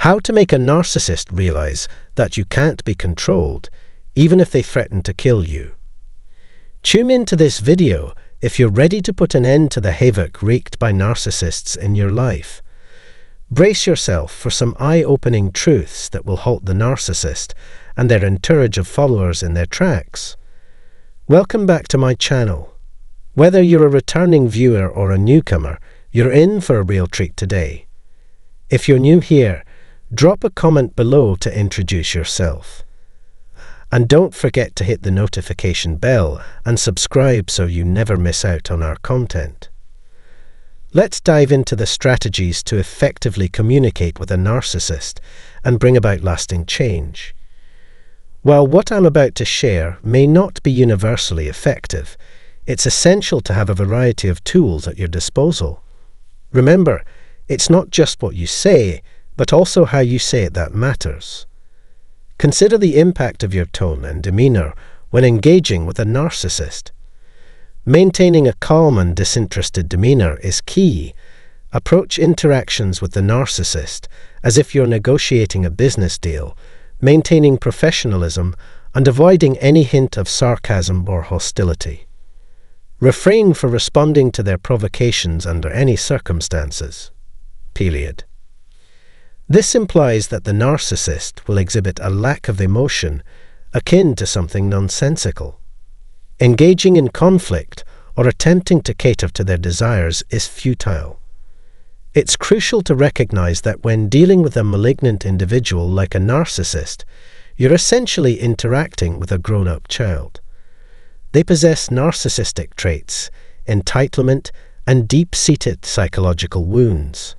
How to make a narcissist realize that you can't be controlled, even if they threaten to kill you. Tune into this video if you're ready to put an end to the havoc wreaked by narcissists in your life. Brace yourself for some eye-opening truths that will halt the narcissist and their entourage of followers in their tracks. Welcome back to my channel. Whether you're a returning viewer or a newcomer, you're in for a real treat today. If you're new here, drop a comment below to introduce yourself. And don't forget to hit the notification bell and subscribe so you never miss out on our content. Let's dive into the strategies to effectively communicate with a narcissist and bring about lasting change. While what I'm about to share may not be universally effective, it's essential to have a variety of tools at your disposal. Remember, it's not just what you say, but also how you say it that matters. Consider the impact of your tone and demeanor when engaging with a narcissist. Maintaining a calm and disinterested demeanor is key. Approach interactions with the narcissist as if you're negotiating a business deal, maintaining professionalism and avoiding any hint of sarcasm or hostility. Refrain from responding to their provocations under any circumstances. Period. This implies that the narcissist will exhibit a lack of emotion akin to something nonsensical. Engaging in conflict or attempting to cater to their desires is futile. It's crucial to recognize that when dealing with a malignant individual like a narcissist, you're essentially interacting with a grown-up child. They possess narcissistic traits, entitlement, and deep-seated psychological wounds.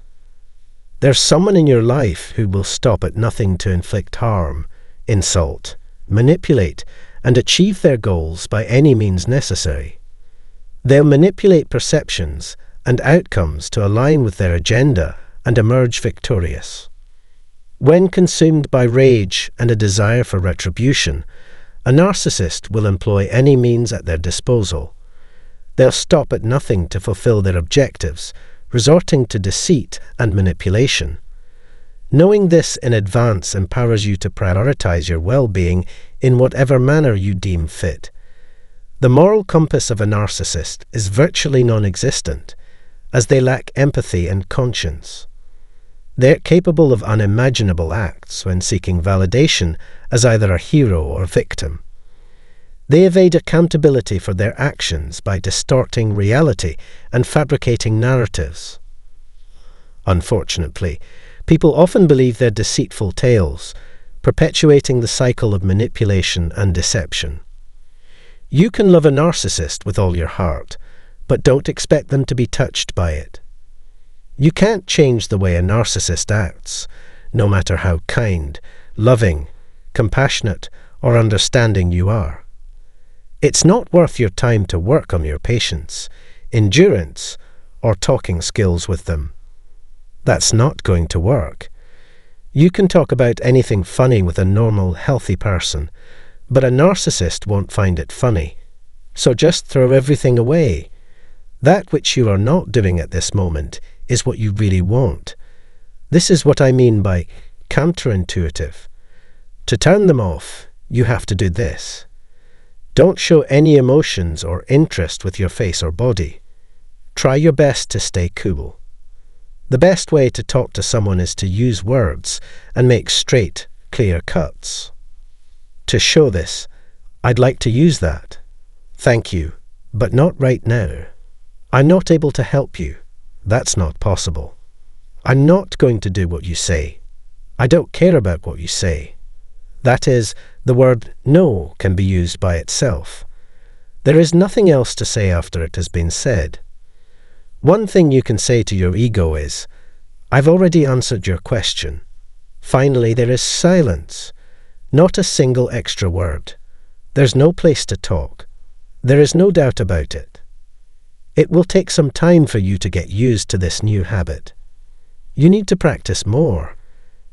There's someone in your life who will stop at nothing to inflict harm, insult, manipulate, and achieve their goals by any means necessary. They'll manipulate perceptions and outcomes to align with their agenda and emerge victorious. When consumed by rage and a desire for retribution, a narcissist will employ any means at their disposal. They'll stop at nothing to fulfill their objectives, resorting to deceit and manipulation. Knowing this in advance empowers you to prioritize your well-being in whatever manner you deem fit. The moral compass of a narcissist is virtually non-existent, as they lack empathy and conscience. They're capable of unimaginable acts when seeking validation as either a hero or victim. They evade accountability for their actions by distorting reality and fabricating narratives. Unfortunately, people often believe their deceitful tales, perpetuating the cycle of manipulation and deception. You can love a narcissist with all your heart, but don't expect them to be touched by it. You can't change the way a narcissist acts, no matter how kind, loving, compassionate, or understanding you are. It's not worth your time to work on your patience, endurance, or talking skills with them. That's not going to work. You can talk about anything funny with a normal, healthy person, but a narcissist won't find it funny. So just throw everything away. That which you are not doing at this moment is what you really want. This is what I mean by counterintuitive. To turn them off, you have to do this. Don't show any emotions or interest with your face or body. Try your best to stay cool. The best way to talk to someone is to use words and make straight, clear cuts. To show this, I'd like to use that. Thank you, but not right now. I'm not able to help you. That's not possible. I'm not going to do what you say. I don't care about what you say. That is, the word no can be used by itself. There is nothing else to say after it has been said. One thing you can say to your ego is, I've already answered your question. Finally, there is silence. Not a single extra word. There's no place to talk. There is no doubt about it. It will take some time for you to get used to this new habit. You need to practice more.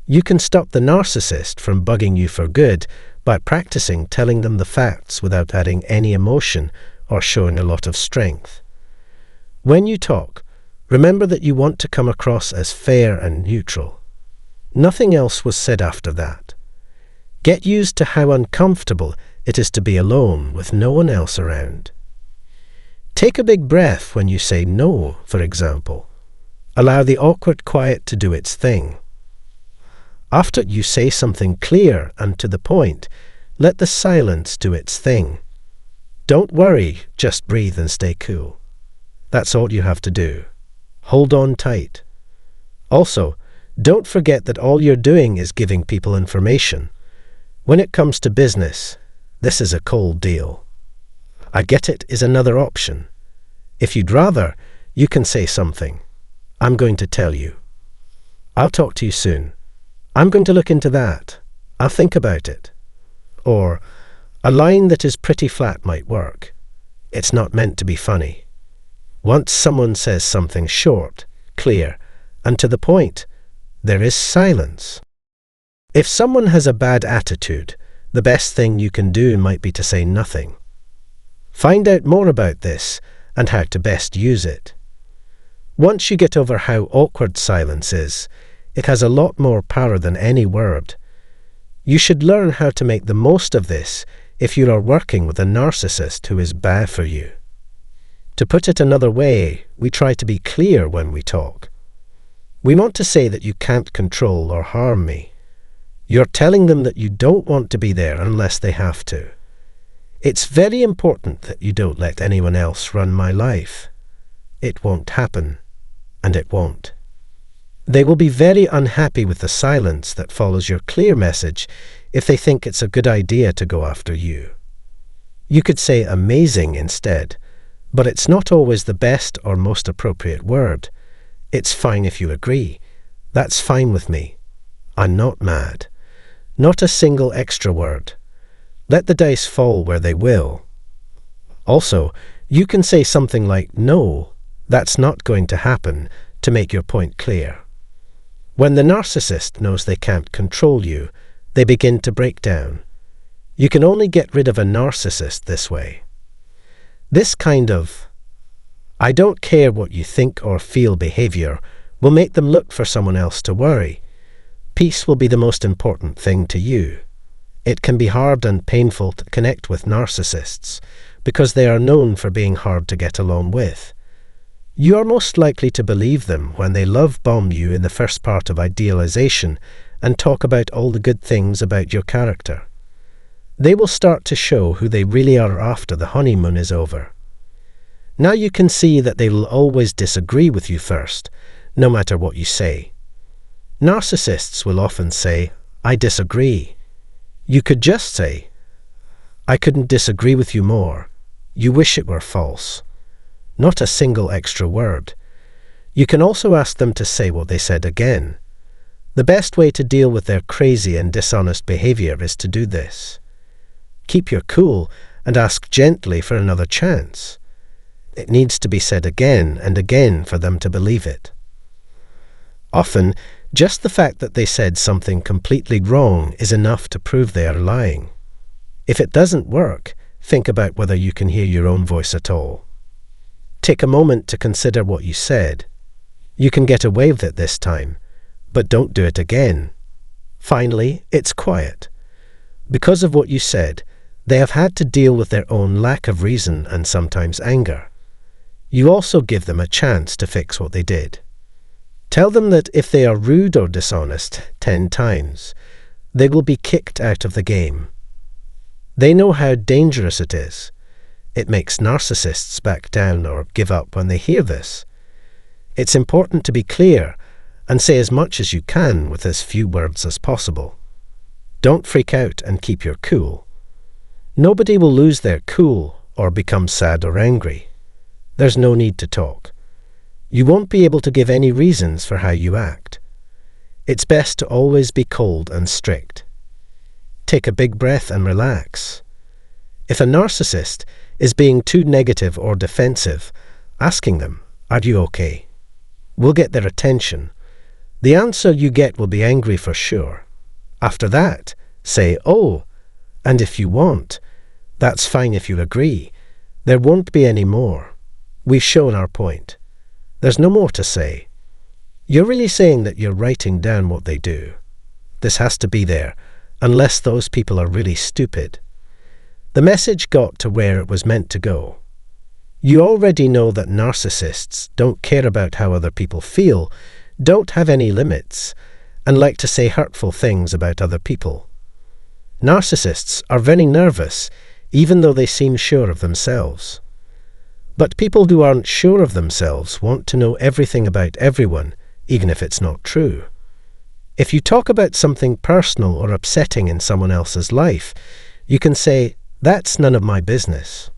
You can stop the narcissist from bugging you for good by practicing telling them the facts without adding any emotion or showing a lot of strength. When you talk, remember that you want to come across as fair and neutral. Nothing else was said after that. Get used to how uncomfortable it is to be alone with no one else around. Take a big breath when you say no, for example. Allow the awkward quiet to do its thing. After you say something clear and to the point, let the silence do its thing. Don't worry, just breathe and stay cool. That's all you have to do. Hold on tight. Also, don't forget that all you're doing is giving people information. When it comes to business, this is a cold deal. I get it is another option. If you'd rather, you can say something. I'm going to tell you. I'll talk to you soon. I'm going to look into that. I'll think about it. Or, a line that is pretty flat might work. It's not meant to be funny. Once someone says something short, clear, and to the point, there is silence. If someone has a bad attitude, the best thing you can do might be to say nothing. Find out more about this and how to best use it. Once you get over how awkward silence is, it has a lot more power than any word. You should learn how to make the most of this if you are working with a narcissist who is bad for you. To put it another way, we try to be clear when we talk. We want to say that you can't control or harm me. You're telling them that you don't want to be there unless they have to. It's very important that you don't let anyone else run my life. It won't happen, and it won't. They will be very unhappy with the silence that follows your clear message if they think it's a good idea to go after you. You could say amazing instead, but it's not always the best or most appropriate word. It's fine if you agree. That's fine with me. I'm not mad. Not a single extra word. Let the dice fall where they will. Also, you can say something like, no, that's not going to happen, to make your point clear. When the narcissist knows they can't control you, they begin to break down. You can only get rid of a narcissist this way. This kind of, I don't care what you think or feel behavior will make them look for someone else to worry. Peace will be the most important thing to you. It can be hard and painful to connect with narcissists because they are known for being hard to get along with. You are most likely to believe them when they love bomb you in the first part of idealization and talk about all the good things about your character. They will start to show who they really are after the honeymoon is over. Now you can see that they will always disagree with you first, no matter what you say. Narcissists will often say, I disagree. You could just say, I couldn't disagree with you more. You wish it were false. Not a single extra word. You can also ask them to say what they said again. The best way to deal with their crazy and dishonest behavior is to do this. Keep your cool and ask gently for another chance. It needs to be said again and again for them to believe it. Often, just the fact that they said something completely wrong is enough to prove they are lying. If it doesn't work, think about whether you can hear your own voice at all. Take a moment to consider what you said. You can get away with it this time, but don't do it again. Finally, it's quiet. Because of what you said, they have had to deal with their own lack of reason and sometimes anger. You also give them a chance to fix what they did. Tell them that if they are rude or dishonest 10 times, they will be kicked out of the game. They know how dangerous it is. It makes narcissists back down or give up when they hear this. It's important to be clear and say as much as you can with as few words as possible. Don't freak out and keep your cool. Nobody will lose their cool or become sad or angry. There's no need to talk. You won't be able to give any reasons for how you act. It's best to always be cold and strict. Take a big breath and relax. If a narcissist is being too negative or defensive, asking them, are you okay? Will get their attention. The answer you get will be angry for sure. After that, say, oh, and if you want, that's fine if you agree. There won't be any more. We've shown our point. There's no more to say. You're really saying that you're writing down what they do. This has to be there, unless those people are really stupid. The message got to where it was meant to go. You already know that narcissists don't care about how other people feel, don't have any limits, and like to say hurtful things about other people. Narcissists are very nervous, even though they seem sure of themselves. But people who aren't sure of themselves want to know everything about everyone, even if it's not true. If you talk about something personal or upsetting in someone else's life, you can say, "That's none of my business."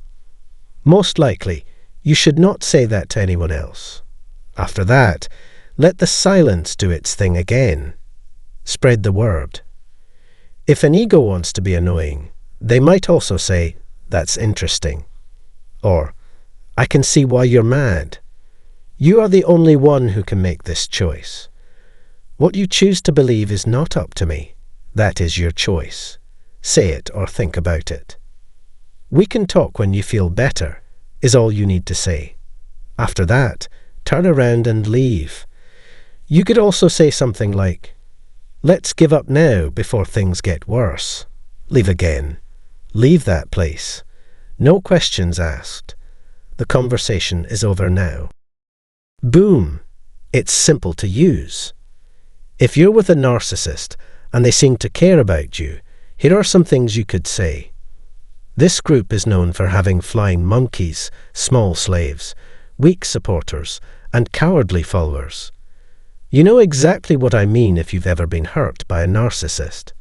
Most likely, you should not say that to anyone else. After that, let the silence do its thing again. Spread the word. If an ego wants to be annoying, they might also say, "That's interesting." Or, "I can see why you're mad. You are the only one who can make this choice. What you choose to believe is not up to me. That is your choice. Say it or think about it. We can talk when you feel better," is all you need to say. After that, turn around and leave. You could also say something like, "Let's give up now before things get worse." Leave again. Leave that place. No questions asked. The conversation is over now. Boom! It's simple to use. If you're with a narcissist and they seem to care about you, here are some things you could say. This group is known for having flying monkeys, small slaves, weak supporters, and cowardly followers. You know exactly what I mean if you've ever been hurt by a narcissist.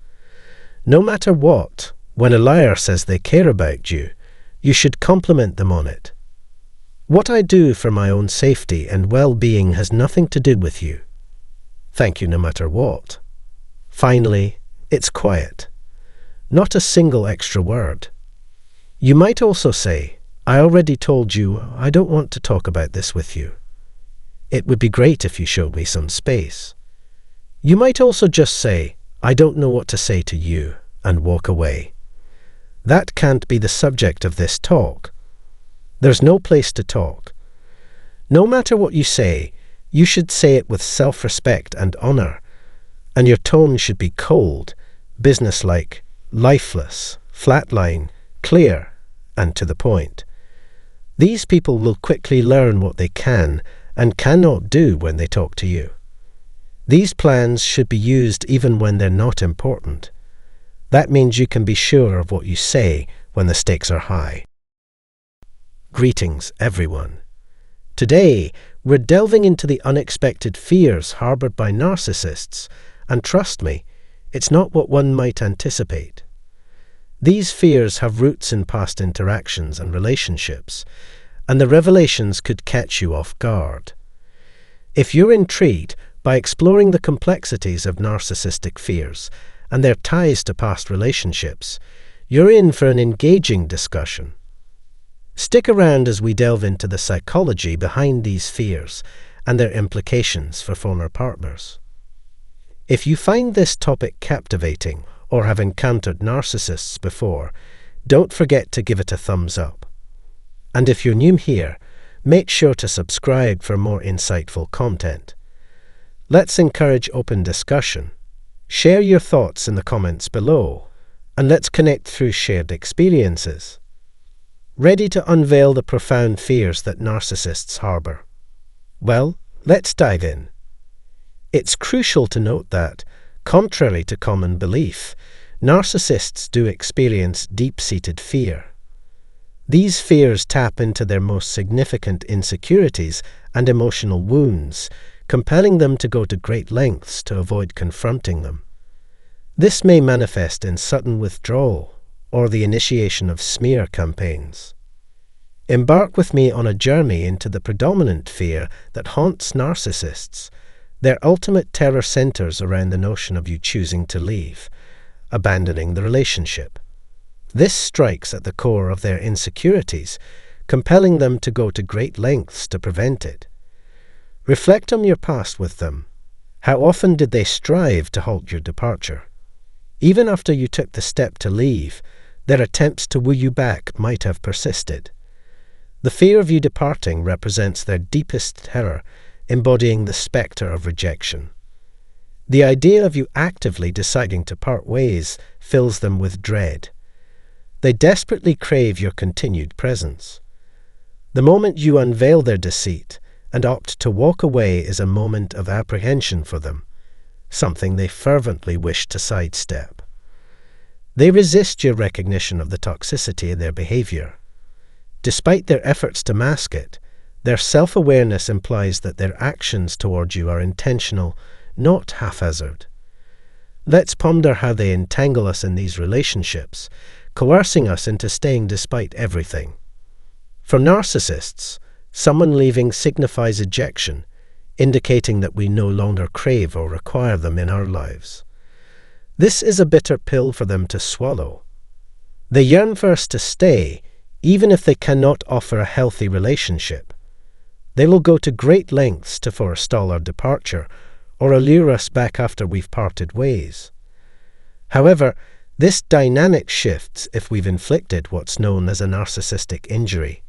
No matter what, when a liar says they care about you, you should compliment them on it. What I do for my own safety and well-being has nothing to do with you. Thank you no matter what. Finally, it's quiet. Not a single extra word. You might also say, "I already told you I don't want to talk about this with you. It would be great if you showed me some space." You might also just say, "I don't know what to say to you," and walk away. That can't be the subject of this talk. There's no place to talk. No matter what you say, you should say it with self-respect and honor, and your tone should be cold, businesslike, lifeless, flatline, clear, and to the point. These people will quickly learn what they can and cannot do when they talk to you. These plans should be used even when they're not important. That means you can be sure of what you say when the stakes are high. Greetings, everyone. Today, we're delving into the unexpected fears harbored by narcissists, and trust me, it's not what one might anticipate. These fears have roots in past interactions and relationships, and the revelations could catch you off guard. If you're intrigued by exploring the complexities of narcissistic fears and their ties to past relationships, you're in for an engaging discussion. Stick around as we delve into the psychology behind these fears and their implications for former partners. If you find this topic captivating or have encountered narcissists before, don't forget to give it a thumbs up. And if you're new here, make sure to subscribe for more insightful content. Let's encourage open discussion. Share your thoughts in the comments below, and let's connect through shared experiences. Ready to unveil the profound fears that narcissists harbor? Well, let's dive in. It's crucial to note that, contrary to common belief, narcissists do experience deep-seated fear. These fears tap into their most significant insecurities and emotional wounds, compelling them to go to great lengths to avoid confronting them. This may manifest in sudden withdrawal or the initiation of smear campaigns. Embark with me on a journey into the predominant fear that haunts narcissists. Their ultimate terror centers around the notion of you choosing to leave, abandoning the relationship. This strikes at the core of their insecurities, compelling them to go to great lengths to prevent it. Reflect on your past with them. How often did they strive to halt your departure? Even after you took the step to leave, their attempts to woo you back might have persisted. The fear of you departing represents their deepest terror, embodying the spectre of rejection. The idea of you actively deciding to part ways fills them with dread. They desperately crave your continued presence. The moment you unveil their deceit and opt to walk away is a moment of apprehension for them, something they fervently wish to sidestep. They resist your recognition of the toxicity in their behavior. Despite their efforts to mask it, their self-awareness implies that their actions toward you are intentional, not haphazard. Let's ponder how they entangle us in these relationships, coercing us into staying despite everything. For narcissists, someone leaving signifies ejection, indicating that we no longer crave or require them in our lives. This is a bitter pill for them to swallow. They yearn for us to stay, even if they cannot offer a healthy relationship. They will go to great lengths to forestall our departure or allure us back after we've parted ways. However, this dynamic shifts if we've inflicted what's known as a narcissistic injury.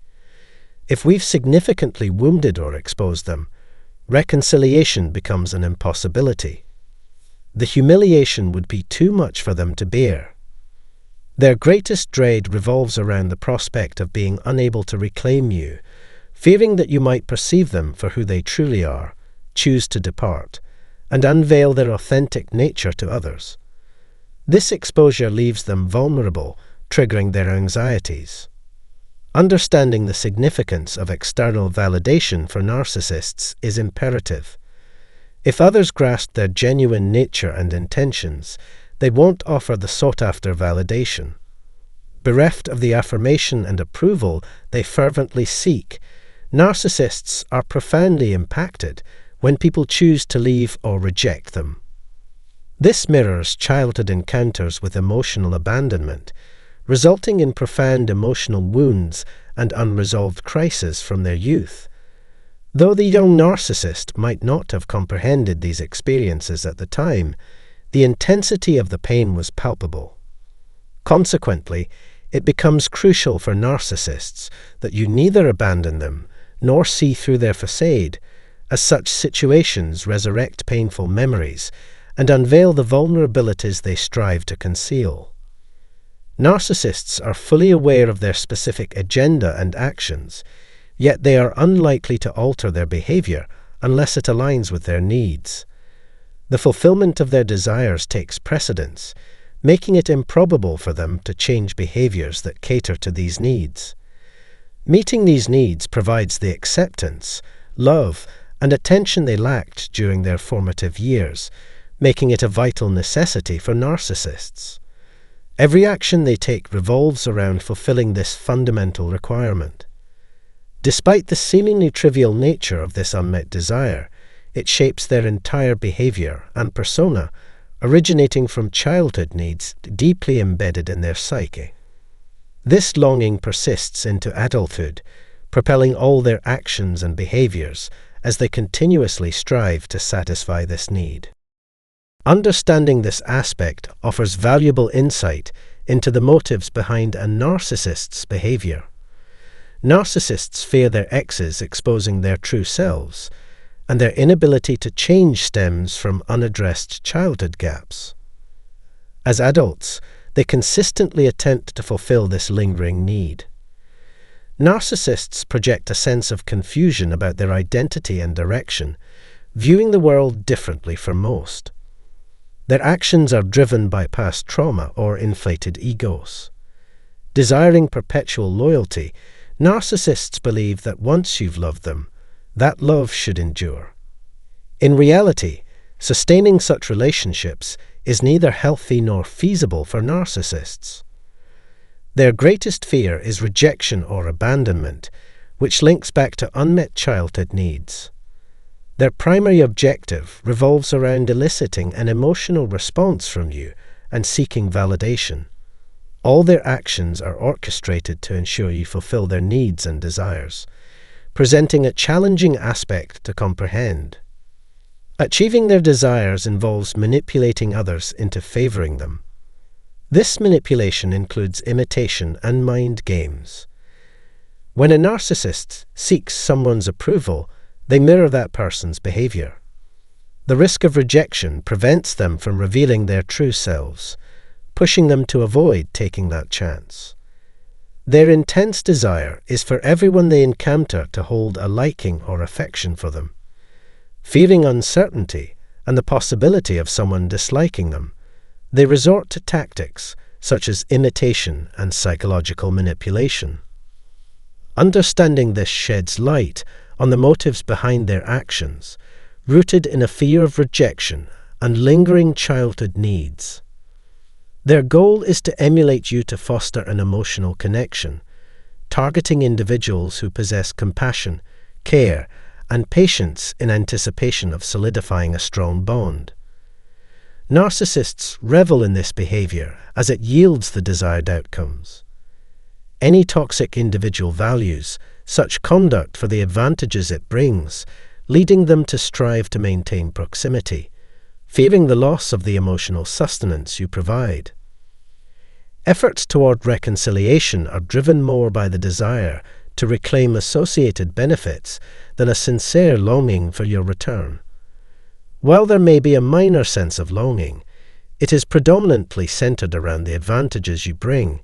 If we've significantly wounded or exposed them, reconciliation becomes an impossibility. The humiliation would be too much for them to bear. Their greatest dread revolves around the prospect of being unable to reclaim you, fearing that you might perceive them for who they truly are, choose to depart, and unveil their authentic nature to others. This exposure leaves them vulnerable, triggering their anxieties. Understanding the significance of external validation for narcissists is imperative. If others grasp their genuine nature and intentions, they won't offer the sought-after validation. Bereft of the affirmation and approval they fervently seek, narcissists are profoundly impacted when people choose to leave or reject them. This mirrors childhood encounters with emotional abandonment, resulting in profound emotional wounds and unresolved crises from their youth. Though the young narcissist might not have comprehended these experiences at the time, the intensity of the pain was palpable. Consequently, it becomes crucial for narcissists that you neither abandon them nor see through their facade, as such situations resurrect painful memories and unveil the vulnerabilities they strive to conceal. Narcissists are fully aware of their specific agenda and actions, yet they are unlikely to alter their behavior unless it aligns with their needs. The fulfillment of their desires takes precedence, making it improbable for them to change behaviors that cater to these needs. Meeting these needs provides the acceptance, love, and attention they lacked during their formative years, making it a vital necessity for narcissists. Every action they take revolves around fulfilling this fundamental requirement. Despite the seemingly trivial nature of this unmet desire, it shapes their entire behavior and persona, originating from childhood needs deeply embedded in their psyche. This longing persists into adulthood, propelling all their actions and behaviors as they continuously strive to satisfy this need. Understanding this aspect offers valuable insight into the motives behind a narcissist's behavior. Narcissists fear their exes exposing their true selves, and their inability to change stems from unaddressed childhood gaps. As adults, they consistently attempt to fulfill this lingering need. Narcissists project a sense of confusion about their identity and direction, viewing the world differently from most. Their actions are driven by past trauma or inflated egos. Desiring perpetual loyalty, narcissists believe that once you've loved them, that love should endure. In reality, sustaining such relationships is neither healthy nor feasible for narcissists. Their greatest fear is rejection or abandonment, which links back to unmet childhood needs. Their primary objective revolves around eliciting an emotional response from you and seeking validation. All their actions are orchestrated to ensure you fulfill their needs and desires, presenting a challenging aspect to comprehend. Achieving their desires involves manipulating others into favoring them. This manipulation includes imitation and mind games. When a narcissist seeks someone's approval, they mirror that person's behavior. The risk of rejection prevents them from revealing their true selves, pushing them to avoid taking that chance. Their intense desire is for everyone they encounter to hold a liking or affection for them. Fearing uncertainty and the possibility of someone disliking them, they resort to tactics such as imitation and psychological manipulation. Understanding this sheds light on the motives behind their actions, rooted in a fear of rejection and lingering childhood needs. Their goal is to emulate you to foster an emotional connection, targeting individuals who possess compassion, care, and patience in anticipation of solidifying a strong bond. Narcissists revel in this behavior as it yields the desired outcomes. Any toxic individual values such conduct for the advantages it brings, leading them to strive to maintain proximity, fearing the loss of the emotional sustenance you provide. Efforts toward reconciliation are driven more by the desire to reclaim associated benefits than a sincere longing for your return. While there may be a minor sense of longing, it is predominantly centered around the advantages you bring.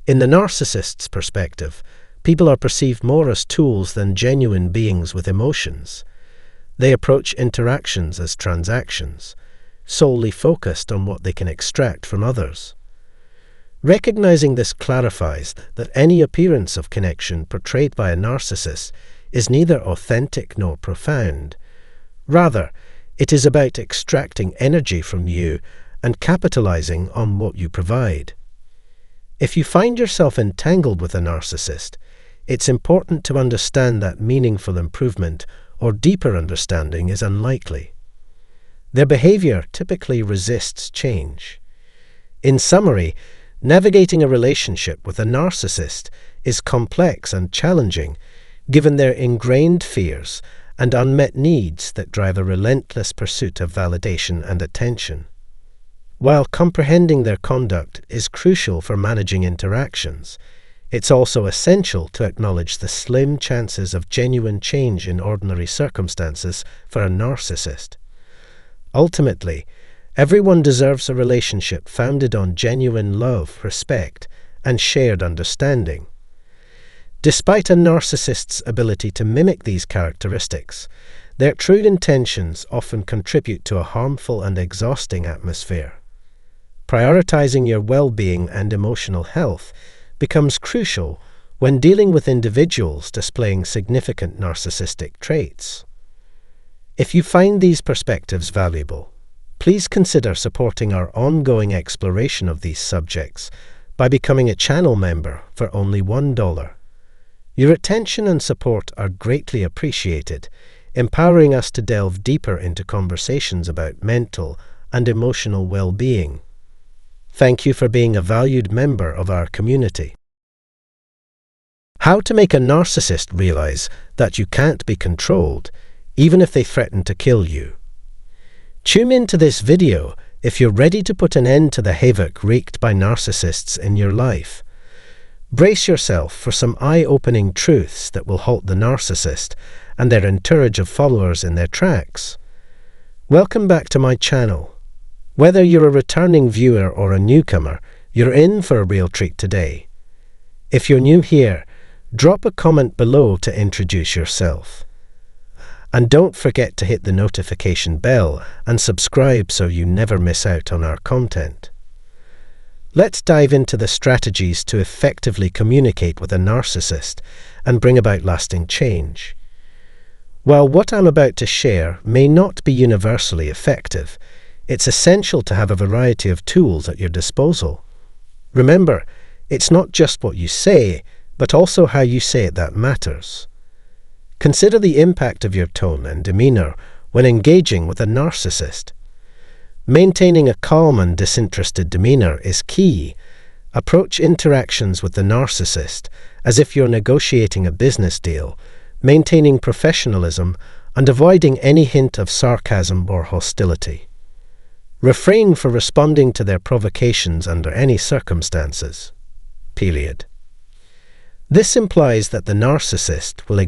In the narcissist's perspective, people are perceived more as tools than genuine beings with emotions. They approach interactions as transactions, solely focused on what they can extract from others. Recognizing this clarifies that any appearance of connection portrayed by a narcissist is neither authentic nor profound. Rather, it is about extracting energy from you and capitalizing on what you provide. If you find yourself entangled with a narcissist, it's important to understand that meaningful improvement or deeper understanding is unlikely. Their behavior typically resists change. In summary, navigating a relationship with a narcissist is complex and challenging, given their ingrained fears and unmet needs that drive a relentless pursuit of validation and attention. While comprehending their conduct is crucial for managing interactions, it's also essential to acknowledge the slim chances of genuine change in ordinary circumstances for a narcissist. Ultimately, everyone deserves a relationship founded on genuine love, respect, and shared understanding. Despite a narcissist's ability to mimic these characteristics, their true intentions often contribute to a harmful and exhausting atmosphere. Prioritizing your well-being and emotional health becomes crucial when dealing with individuals displaying significant narcissistic traits. If you find these perspectives valuable, please consider supporting our ongoing exploration of these subjects by becoming a channel member for only $1. Your attention and support are greatly appreciated, empowering us to delve deeper into conversations about mental and emotional well-being. Thank you for being a valued member of our community. How to make a narcissist realize that you can't be controlled, even if they threaten to kill you. Tune into this video if you're ready to put an end to the havoc wreaked by narcissists in your life. Brace yourself for some eye-opening truths that will halt the narcissist and their entourage of followers in their tracks. Welcome back to my channel. Whether you're a returning viewer or a newcomer, you're in for a real treat today. If you're new here, drop a comment below to introduce yourself. And don't forget to hit the notification bell and subscribe so you never miss out on our content. Let's dive into the strategies to effectively communicate with a narcissist and bring about lasting change. While what I'm about to share may not be universally effective, it's essential to have a variety of tools at your disposal. Remember, it's not just what you say, but also how you say it that matters. Consider the impact of your tone and demeanor when engaging with a narcissist. Maintaining a calm and disinterested demeanor is key. Approach interactions with the narcissist as if you're negotiating a business deal, maintaining professionalism and avoiding any hint of sarcasm or hostility. Refrain from responding to their provocations under any circumstances. Period. This implies that the narcissist will